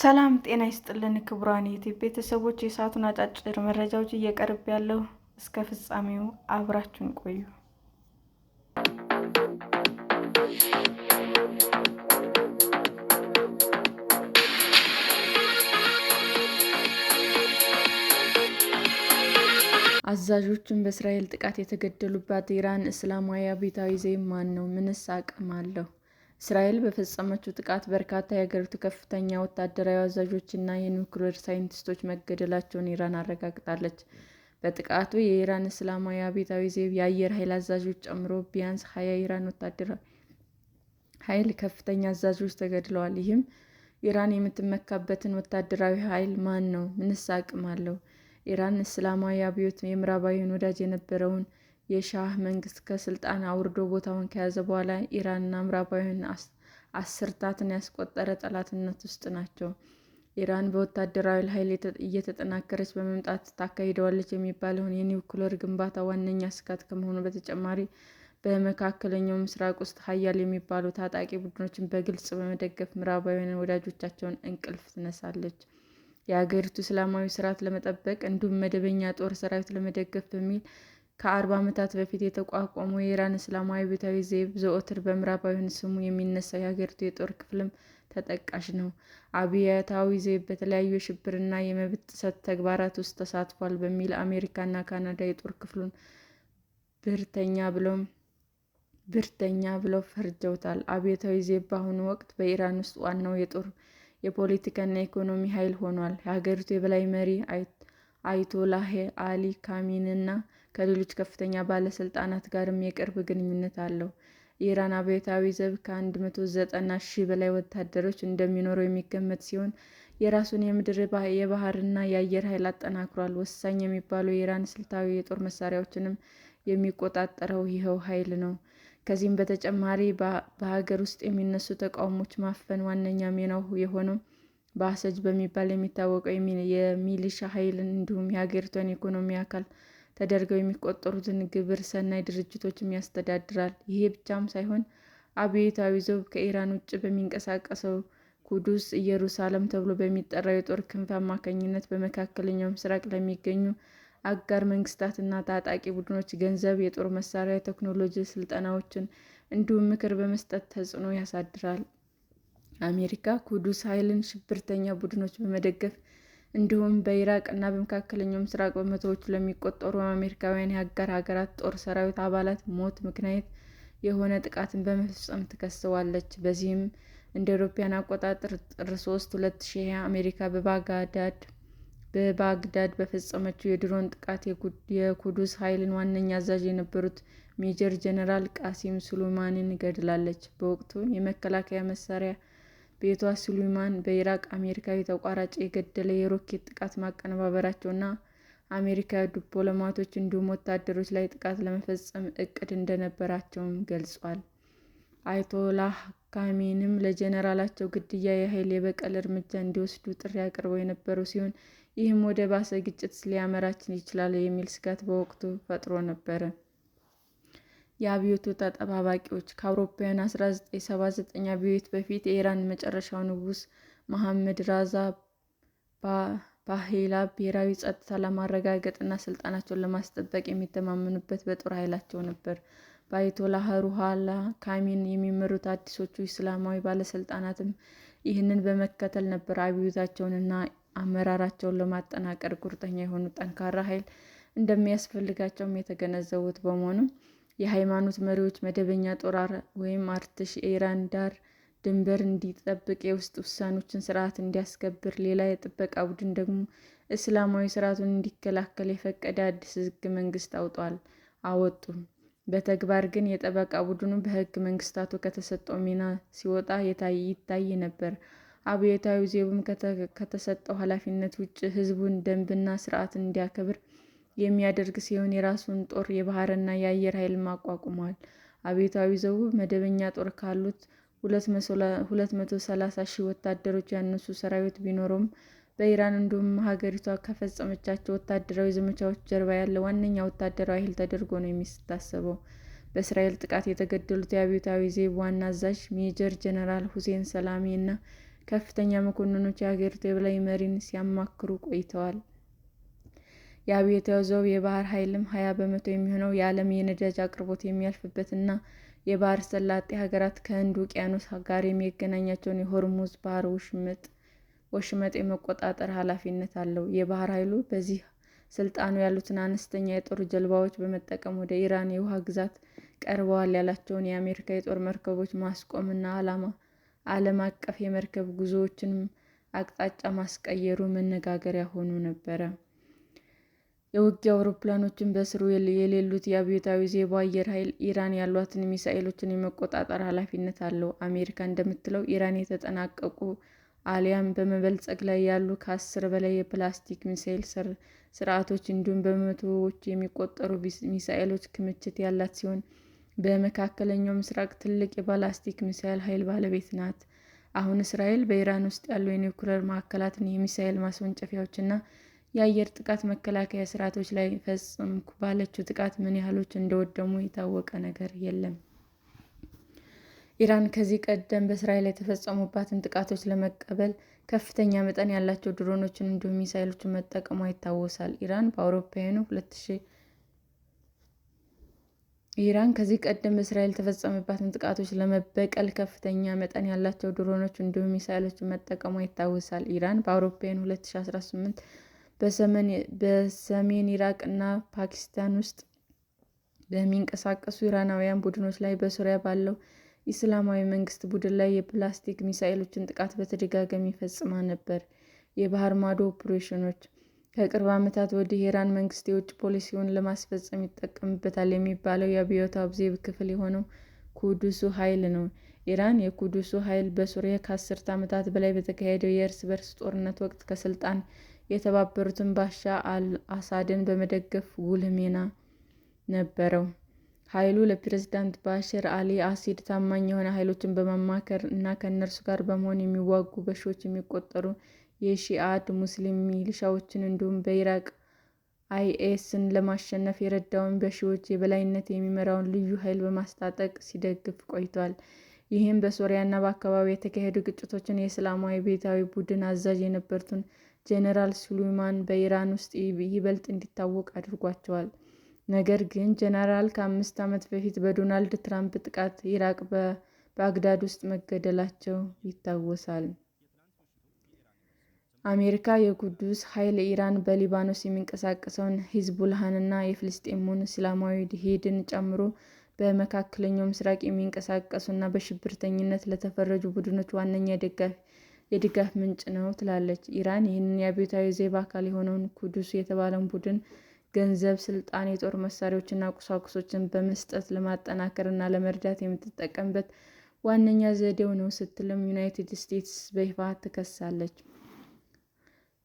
ሰላም ጤና ይስጥልን ክቡራን የዩቲዩብ ቤተሰቦች፣ የሰዓቱን አጫጭር መረጃዎች እየቀርብ ያለው እስከ ፍጻሜው አብራችሁን ቆዩ። አዛዦቹን በእስራኤል ጥቃት የተገደሉባት ኢራን እስላማዊ አብዮታዊ ዘብ ማን ነው? ምንስ አቅም አለው? እስራኤል በፈጸመችው ጥቃት በርካታ የሀገሪቱ ከፍተኛ ወታደራዊ አዛዦችና የኒውክሌር ሳይንቲስቶች መገደላቸውን ኢራን አረጋግጣለች። በጥቃቱ የኢራን እስላማዊ አብዮታዊ ዘብ የአየር ኃይል አዛዦች ጨምሮ ቢያንስ 20 የኢራን ወታደራዊ ኃይል ከፍተኛ አዛዦች ተገድለዋል። ይህም ኢራን የምትመካበትን ወታደራዊ ኃይል ማን ነው? ምንስ አቅም አለው? ኢራን እስላማዊ አብዮት የምዕራባውያን ወዳጅ የነበረውን የሻህ መንግስት ከስልጣን አውርዶ ቦታውን ከያዘ በኋላ ኢራንና ምዕራባውያን አስርታትን ያስቆጠረ ጠላትነት ውስጥ ናቸው። ኢራን በወታደራዊ ኃይል እየተጠናከረች በመምጣት ታካሂደዋለች የሚባለውን የኒውክሌር ግንባታ ዋነኛ ስጋት ከመሆኑ በተጨማሪ በመካከለኛው ምስራቅ ውስጥ ሀያል የሚባሉ ታጣቂ ቡድኖችን በግልጽ በመደገፍ ምዕራባውያን ወዳጆቻቸውን እንቅልፍ ትነሳለች። የሀገሪቱ እስላማዊ ስርዓት ለመጠበቅ እንዲሁም መደበኛ ጦር ሰራዊት ለመደገፍ በሚል ከ40 ዓመታት በፊት የተቋቋመው የኢራን እስላማዊ አብዮታዊ ዘብ ዘወትር በምዕራባውያን ስሙ የሚነሳው የሀገሪቱ የጦር ክፍልም ተጠቃሽ ነው። አብዮታዊ ዘብ በተለያዩ የሽብርና የመብት ጥሰት ተግባራት ውስጥ ተሳትፏል በሚል አሜሪካና ካናዳ የጦር ክፍሉን ብርተኛ ብለው ፈርጀውታል። አብዮታዊ ዘብ በአሁኑ ወቅት በኢራን ውስጥ ዋናው የጦር የፖለቲካና የኢኮኖሚ ኃይል ሆኗል። የሀገሪቱ የበላይ መሪ አያቶላህ አሊ ካሜኒና ከሌሎች ከፍተኛ ባለስልጣናት ጋርም የቅርብ ግንኙነት አለው። የኢራን አብዮታዊ ዘብ ከ190,000 በላይ ወታደሮች እንደሚኖረው የሚገመት ሲሆን የራሱን የምድር የባህርና የአየር ኃይል አጠናክሯል። ወሳኝ የሚባሉ የኢራን ስልታዊ የጦር መሳሪያዎችንም የሚቆጣጠረው ይኸው ኃይል ነው። ከዚህም በተጨማሪ በሀገር ውስጥ የሚነሱ ተቃውሞች ማፈን ዋነኛ ሚናው የሆነው ባሰጅ በሚባል የሚታወቀው የሚሊሻ ኃይልን እንዲሁም የሀገሪቷን የኢኮኖሚ አካል ተደርገው የሚቆጠሩትን ግብረ ሰናይ ድርጅቶችም ያስተዳድራል። ይሄ ብቻም ሳይሆን አብዮታዊ ዘብ ከኢራን ውጭ በሚንቀሳቀሰው ኩዱስ ኢየሩሳሌም ተብሎ በሚጠራው የጦር ክንፍ አማካኝነት በመካከለኛው ምስራቅ ለሚገኙ አጋር መንግስታትና ታጣቂ ቡድኖች ገንዘብ፣ የጦር መሳሪያ፣ ቴክኖሎጂ ስልጠናዎችን እንዲሁም ምክር በመስጠት ተጽዕኖ ያሳድራል። አሜሪካ ኩዱስ ኃይልን ሽብርተኛ ቡድኖች በመደገፍ እንዲሁም በኢራቅ እና በመካከለኛው ምስራቅ በመቶዎች ለሚቆጠሩ አሜሪካውያን የአጋር ሀገራት ጦር ሰራዊት አባላት ሞት ምክንያት የሆነ ጥቃትን በመፈጸም ትከሰዋለች። በዚህም እንደ አውሮፓውያን አቆጣጠር ጥር 3 2020 አሜሪካ በባግዳድ በፈጸመችው የድሮን ጥቃት የኩዱስ ኃይልን ዋነኛ አዛዥ የነበሩት ሜጀር ጀነራል ቃሲም ሱሌይማንን ገድላለች። በወቅቱ የመከላከያ መሳሪያ ቤቷ ሱሌይማን በኢራቅ አሜሪካዊ ተቋራጭ የገደለ የሮኬት ጥቃት ማቀነባበራቸውና አሜሪካዊ ዲፕሎማቶች እንዲሁም ወታደሮች ላይ ጥቃት ለመፈጸም እቅድ እንደነበራቸውም ገልጿል። አያቶላህ ካሜኒም ለጀነራላቸው ግድያ የኃይል የበቀል እርምጃ እንዲወስዱ ጥሪ አቅርበው የነበሩ ሲሆን ይህም ወደ ባሰ ግጭት ሊያመራ ይችላል የሚል ስጋት በወቅቱ ፈጥሮ ነበር። የአብዮቱ ተጠባባቂዎች ከአውሮፓውያን 1979 አብዮት በፊት የኢራን መጨረሻው ንጉሥ መሐመድ ሬዛ ፓህሌቪ ብሔራዊ ጸጥታ ለማረጋገጥና ስልጣናቸውን ለማስጠበቅ የሚተማመኑበት በጦር ኃይላቸው ነበር። በአያቶላህ ሩሆላ ካሜኒ የሚመሩት አዲሶቹ እስላማዊ ባለስልጣናትም ይህንን በመከተል ነበር አብዮታቸውንና አመራራቸውን ለማጠናከር ቁርጠኛ የሆነ ጠንካራ ኃይል እንደሚያስፈልጋቸውም የተገነዘቡት። በመሆኑም የሃይማኖት መሪዎች መደበኛ ጦር (አርትሽ) የኢራን ዳር ድንበር እንዲጠብቅ፣ የውስጥ ውሳኔዎችን ስርዓት እንዲያስከብር፣ ሌላ የጥበቃ ቡድን ደግሞ እስላማዊ ስርዓቱን እንዲከላከል የፈቀደ አዲስ ህገ መንግስት አውጥተዋል። አወጡ። በተግባር ግን የጠበቃ ቡድኑ በሕገ መንግስቱ ከተሰጠው ሚና ሲወጣ ይታይ ነበር። አብዮታዊ ዘቡም ከተሰጠው ኃላፊነት ውጭ ሕዝቡን ደንብና ሥርዓት እንዲያከብር የሚያደርግ ሲሆን የራሱን ጦር፣ የባህርና የአየር ኃይል አቋቁሟል። አብዮታዊ ዘቡ መደበኛ ጦር ካሉት 230,000 ወታደሮች ያነሱ ሰራዊት ቢኖረውም በኢራን እንዲሁም ሀገሪቷ ከፈጸመቻቸው ወታደራዊ ዘመቻዎች ጀርባ ያለ ዋነኛ ወታደራዊ ኃይል ተደርጎ ነው የሚታሰበው። በእስራኤል ጥቃት የተገደሉት የአብዮታዊ ዘብ ዋና አዛዥ ሜጀር ጀነራል ሁሴን ሰላሚ እና ከፍተኛ መኮንኖች የሀገሪቱ የበላይ መሪን ሲያማክሩ ቆይተዋል። የአብዮታዊ ዘብ የባህር ኃይልም 20 በመቶ የሚሆነው የዓለም የነዳጅ አቅርቦት የሚያልፍበትና የባህረ ሰላጤ ሀገራት ከህንድ ውቅያኖስ ጋር የሚያገናኛቸውን የሆርሙዝ ባህር ወሽመጥ የመቆጣጠር ኃላፊነት አለው። የባህር ኃይሉ በዚህ ስልጣኑ ያሉትን አነስተኛ የጦር ጀልባዎች በመጠቀም ወደ ኢራን የውሃ ግዛት ቀርበዋል ያላቸውን የአሜሪካ የጦር መርከቦች ማስቆም እና ዓለም አቀፍ የመርከብ ጉዞዎችን አቅጣጫ ማስቀየሩ መነጋገሪያ ሆኖ ነበር። የውጊያ አውሮፕላኖችን በስሩ የሌሉት የአብዮታዊ ዘቡ አየር ኃይል ኢራን ያሏትን ሚሳኤሎችን የመቆጣጠር ኃላፊነት አለው። አሜሪካ እንደምትለው ኢራን የተጠናቀቁ አሊያም በመበልጸግ ላይ ያሉ ከ10 በላይ የባላስቲክ ሚሳኤል ስርዓቶች እንዲሁም በመቶዎች የሚቆጠሩ ሚሳኤሎች ክምችት ያላት ሲሆን በመካከለኛው ምስራቅ ትልቅ የባላስቲክ ሚሳኤል ኃይል ባለቤት ናት። አሁን እስራኤል በኢራን ውስጥ ያሉ የኒውክሌር ማዕከላትን፣ የሚሳኤል ማስወንጨፊያዎችና የአየር ጥቃት መከላከያ ስርዓቶች ላይ ፈጸምኩ ባለችው ጥቃት ምን ያህሎች እንደወደሙ የታወቀ ነገር የለም። ኢራን ከዚህ ቀደም በእስራኤል የተፈጸሙባትን ጥቃቶች ለመቀበል ከፍተኛ መጠን ያላቸው ድሮኖችን እንዲሁም ሚሳኤሎችን መጠቀሟ ይታወሳል። ኢራን ከዚህ ቀደም በእስራኤል የተፈጸሙባትን ጥቃቶች ለመበቀል ከፍተኛ መጠን ያላቸው ድሮኖች እንዲሁም ሚሳኤሎችን መጠቀሟ ይታወሳል። ኢራን በአውሮፓውያኑ 2018 በሰሜን ኢራቅ እና ፓኪስታን ውስጥ በሚንቀሳቀሱ ኢራናውያን ቡድኖች ላይ በሶሪያ ባለው ኢስላማዊ መንግስት ቡድን ላይ የባላስቲክ ሚሳኤሎችን ጥቃት በተደጋጋሚ ፈጽማ ነበር። የባህር ማዶ ኦፕሬሽኖች ከቅርብ ዓመታት ወዲህ የኢራን መንግስት የውጭ ፖሊሲውን ለማስፈጸም ይጠቀምበታል የሚባለው የአብዮታዊ ዘብ ክፍል የሆነው ኩዱሱ ኃይል ነው። ኢራን የኩዱሱ ኃይል በሶሪያ ከ10 ዓመታት በላይ በተካሄደው የእርስ በርስ ጦርነት ወቅት ከስልጣን የተባበሩትን ባሻር አል-አሳድን በመደገፍ ጉልህ ሚና ነበረው። ኃይሉ ለፕሬዝዳንት ባሽር አል-አሳድ ታማኝ የሆኑ ኃይሎችን በማማከር እና ከእነርሱ ጋር በመሆን የሚዋጉ በሺዎች የሚቆጠሩ የሺዓት ሙስሊም ሚሊሻዎችን እንዲሁም በኢራቅ አይኤስን ለማሸነፍ የረዳውን በሺዎች የበላይነት የሚመራውን ልዩ ኃይል በማስታጠቅ ሲደግፍ ቆይቷል። ይህም በሶሪያና በአካባቢው የተካሄዱ ግጭቶችን የእስላማዊ አብዮታዊ ቡድን አዛዥ የነበሩትን ጀነራል ሱሌይማን በኢራን ውስጥ ይበልጥ እንዲታወቅ አድርጓቸዋል። ነገር ግን ጀነራል ከ5 ዓመት በፊት በዶናልድ ትራምፕ ጥቃት ኢራቅ ባግዳድ ውስጥ መገደላቸው ይታወሳል። አሜሪካ የቁዱስ ኃይል ኢራን በሊባኖስ የሚንቀሳቀሰውን ሂዝቡላህንና የፍልስጤሙን እስላማዊ ጂሃድን ጨምሮ በመካከለኛው ምስራቅ የሚንቀሳቀሱና በሽብርተኝነት ለተፈረጁ ቡድኖች ዋነኛ የድጋፍ ምንጭ ነው ትላለች። ኢራን ይህንን የአብዮታዊ ዘብ አካል የሆነውን ኩዱስ የተባለውን ቡድን ገንዘብ፣ ስልጣን፣ የጦር መሳሪያዎችና ቁሳቁሶችን በመስጠት ለማጠናከር እና ለመርዳት የምትጠቀምበት ዋነኛ ዘዴው ነው ስትልም ዩናይትድ ስቴትስ በይፋ ትከሳለች።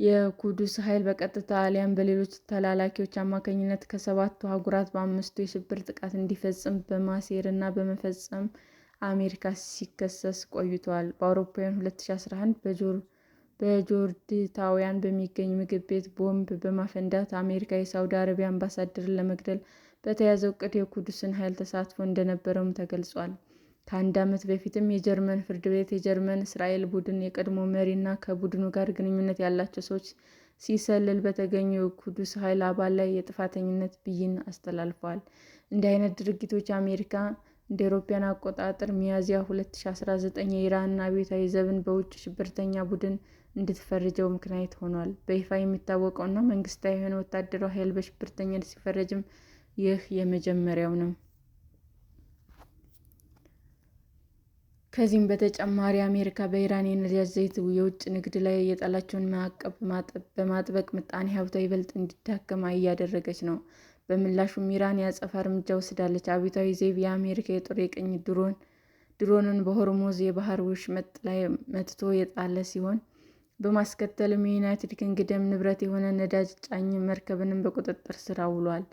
የኩዱስ ኃይል በቀጥታ አሊያም በሌሎች ተላላኪዎች አማካኝነት ከ7ቱ አህጉራት በ5ቱ የሽብር ጥቃት እንዲፈጽም በማሴር እና በመፈጸም አሜሪካ ሲከሰስ ቆይቷል። በአውሮፓውያኑ 2011 በጆርጅታውን በሚገኝ ምግብ ቤት ቦምብ በማፈንዳት አሜሪካ የሳውዲ አረቢያ አምባሳደርን ለመግደል በተያዘው ዕቅድ የኩዱስን ኃይል ተሳትፎ እንደነበረውም ተገልጿል። ከ1 ዓመት በፊትም የጀርመን ፍርድ ቤት የጀርመን እስራኤል ቡድን የቀድሞ መሪ እና ከቡድኑ ጋር ግንኙነት ያላቸው ሰዎች ሲሰልል በተገኘው የኩዱስ ኃይል አባል ላይ የጥፋተኝነት ብይን አስተላልፏል። እንዲህ አይነት ድርጊቶች አሜሪካ እንደ አውሮፓውያን አቆጣጠር ሚያዝያ 2019 የኢራን አብዮታዊ ዘብን በውጭ ሽብርተኛ ቡድን እንድትፈርጀው ምክንያት ሆኗል። በይፋ የሚታወቀውና መንግስታዊ የሆነ ወታደራዊ ኃይል በሽብርተኝነት ሲፈረጅም ይህ የመጀመሪያው ነው። ከዚህም በተጨማሪ አሜሪካ በኢራን የነዳጅ ዘይት የውጭ ንግድ ላይ የጣለችውን ማዕቀብ በማጥበቅ ምጣኔ ሀብቷ ይበልጥ እንዲዳከም እያደረገች ነው። በምላሹም ኢራን የአጸፋ እርምጃ ወስዳለች። አብዮታዊ ዘብ የአሜሪካ የጦር የቀኝ ድሮንን በሆርሙዝ የባህር ወሽመጥ ላይ መትቶ የጣለ ሲሆን በማስከተልም የዩናይትድ ኪንግደም ንብረት የሆነ ነዳጅ ጫኝ መርከብንም በቁጥጥር ስር አውሏል።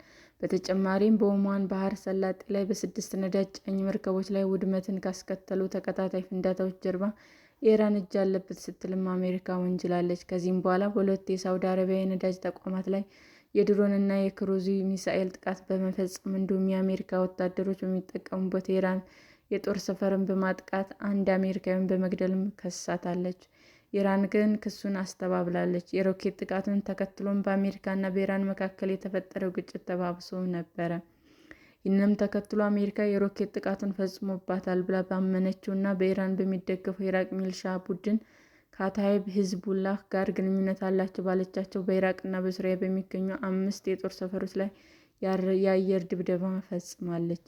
በተጨማሪም በኦማን ባህረ ሰላጤ ላይ በ6 ነዳጅ ጫኝ መርከቦች ላይ ውድመትን ካስከተሉ ተከታታይ ፍንዳታዎች ጀርባ ኢራን እጅ አለበት ስትልም አሜሪካ ወንጅላለች። ከዚህም በኋላ በሁለት የሳውዲ አረቢያ የነዳጅ ተቋማት ላይ የድሮን እና የክሩዝ ሚሳኤል ጥቃት በመፈጸም እንዲሁም የአሜሪካ ወታደሮች በሚጠቀሙበት የኢራን የጦር ሰፈርን በማጥቃት አንድ አሜሪካዊን በመግደልም ከሳታለች። ኢራን ግን ክሱን አስተባብላለች። የሮኬት ጥቃቱን ተከትሎም በአሜሪካና በኢራን መካከል የተፈጠረው ግጭት ተባብሶ ነበረ። ይህንንም ተከትሎ አሜሪካ የሮኬት ጥቃቱን ፈጽሞባታል ብላ ባመነችው እና በኢራን በሚደገፈው የኢራቅ ሚሊሻ ቡድን ካታይብ ሂዝቡላህ ጋር ግንኙነት አላቸው ባለቻቸው በኢራቅና በሱሪያ በሚገኙ 5 የጦር ሰፈሮች ላይ የአየር ድብደባ ፈጽማለች።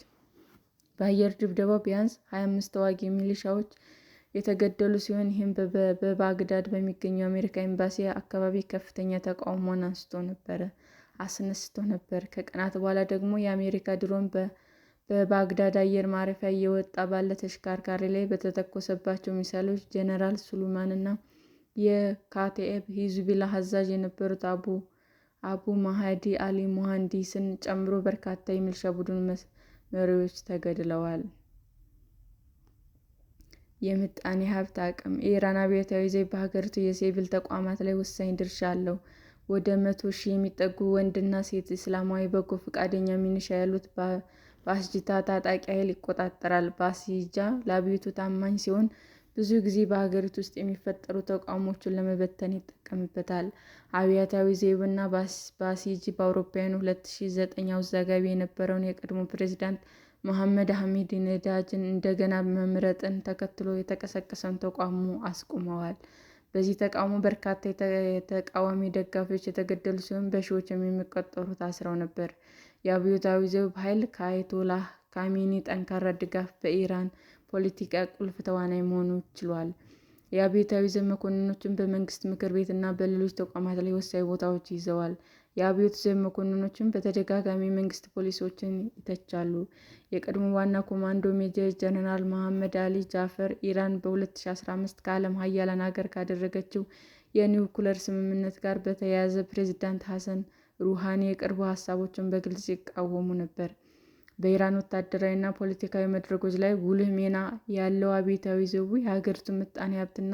በአየር ድብደባው ቢያንስ 25 ተዋጊ ሚሊሻዎች የተገደሉ ሲሆን ይህም በባግዳድ በሚገኘው የአሜሪካ ኤምባሲ አካባቢ ከፍተኛ ተቃውሞን አስነስቶ ነበር። ከቀናት በኋላ ደግሞ የአሜሪካ ድሮን በባግዳድ አየር ማረፊያ እየወጣ ባለ ተሽከርካሪ ላይ በተተኮሰባቸው ሚሳይሎች ጄኔራል ሱሌይማን እና የካታኢብ ሂዝቡላህ አዛዥ የነበሩት አቡ ማህዲ አሊ ሙሃንዲስን ጨምሮ በርካታ የሚሊሻ ቡድኑ መሪዎች ተገድለዋል። የምጣኔ ሀብት አቅም የኢራን አብዮታዊ ዘብ በሀገሪቱ የሲቪል ተቋማት ላይ ወሳኝ ድርሻ አለው። ወደ 100,000 የሚጠጉ ወንድና ሴት እስላማዊ በጎ ፈቃደኛ ሚሊሻ ያሉት ባስጂታ ታጣቂ ኃይል ይቆጣጠራል። ባስጂታ ለአብዮቱ ታማኝ ሲሆን ብዙ ጊዜ በሀገሪቱ ውስጥ የሚፈጠሩ ተቃውሞዎችን ለመበተን ይጠቀምበታል። አብዮታዊ ዘብና ባስጂ በአውሮፓውያኑ 2009 አወዛጋቢ የነበረውን የቀድሞ ፕሬዝዳንት መሐመድ አህመድ ነዳጅን እንደገና መምረጥን ተከትሎ የተቀሰቀሰውን ተቃውሞ አስቁመዋል። በዚህ ተቃውሞ በርካታ የተቃዋሚ ደጋፊዎች የተገደሉ ሲሆን በሺዎች የሚቆጠሩ ታስረው ነበር። የአብዮታዊ ዘብ ኃይል ከአያቶላህ ካሜኒ ጠንካራ ድጋፍ በኢራን ፖለቲካ ቁልፍ ተዋናይ መሆን ችሏል። የአብዮታዊ ዘብ መኮንኖችም በመንግስት ምክር ቤት እና በሌሎች ተቋማት ላይ ወሳኝ ቦታዎች ይዘዋል። የአብዮት ዘብ መኮንኖችም በተደጋጋሚ የመንግስት ፖሊሲዎችን ይተቻሉ። የቀድሞ ዋና ኮማንዶ ሜጀር ጀነራል መሐመድ አሊ ጃፈር ኢራን በ2015 ከዓለም ሀያላን ሀገር ካደረገችው የኒውክለር ስምምነት ጋር በተያያዘ ፕሬዝዳንት ሐሰን ሩሃኒ የቀረቡ ሀሳቦችን በግልጽ ይቃወሙ ነበር። በኢራን ወታደራዊና ፖለቲካዊ መድረኮች ላይ ጉልህ ሚና ያለው አብዮታዊ ዘቡ የሀገሪቱን ምጣኔ ሀብትና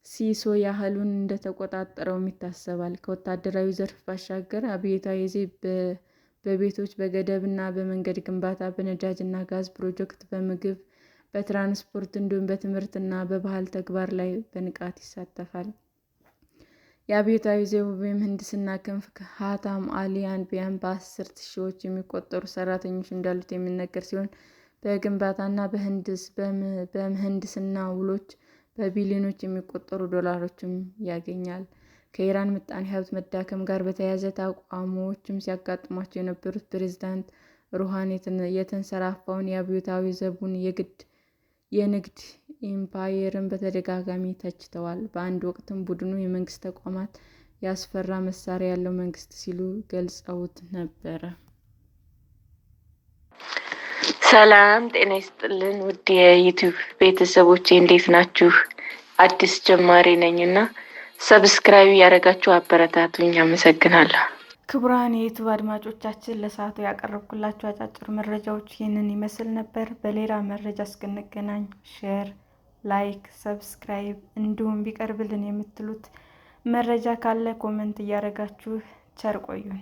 ሲሶ ያህሉን እንደተቆጣጠረውም ይታሰባል። ከወታደራዊ ዘርፍ ባሻገር አብዮታዊ ዘብ በቤቶች፣ በገደብ እና በመንገድ ግንባታ፣ በነዳጅ እና ጋዝ ፕሮጀክት፣ በምግብ፣ በትራንስፖርት እንዲሁም በትምህርት እና በባህል ተግባር ላይ በንቃት ይሳተፋል። የአብዮታዊ ዘቡ የምህንድስና ክንፍ ሀታም አሊ ቢያን በ10 ሺዎች የሚቆጠሩ ሰራተኞች እንዳሉት የሚነገር ሲሆን በግንባታና በምህንድስና ውሎች በቢሊዮኖች የሚቆጠሩ ዶላሮችን ያገኛል። ከኢራን ምጣኔ ሀብት መዳከም ጋር በተያያዘ ተቃውሞዎችም ሲያጋጥሟቸው የነበሩት ፕሬዝዳንት ሩሃኒ የተንሰራፋውን የአብዮታዊ ዘቡን የንግድ ኢምፓየርን በተደጋጋሚ ተችተዋል። በአንድ ወቅትም ቡድኑ የመንግስት ተቋማት ያስፈራ መሳሪያ ያለው መንግስት ሲሉ ገልጸውት ነበር። ሰላም ጤና ይስጥልን ውድ የዩቲዩብ ቤተሰቦቼ እንዴት ናችሁ? አዲስ ጀማሪ ነኝና ሰብስክራይብ ያደረጋችሁ አበረታቱኝ። አመሰግናለሁ። ክቡራን የዩቲዩብ አድማጮቻችን ለሰዓቱ ያቀረብኩላችሁ አጫጭር መረጃዎች ይህንን ይመስል ነበር። በሌላ መረጃ እስክንገናኝ ሼር፣ ላይክ፣ ሰብስክራይብ እንዲሁም ቢቀርብልን የምትሉት መረጃ ካለ ኮሜንት እያደረጋችሁ ቸር ቆዩን።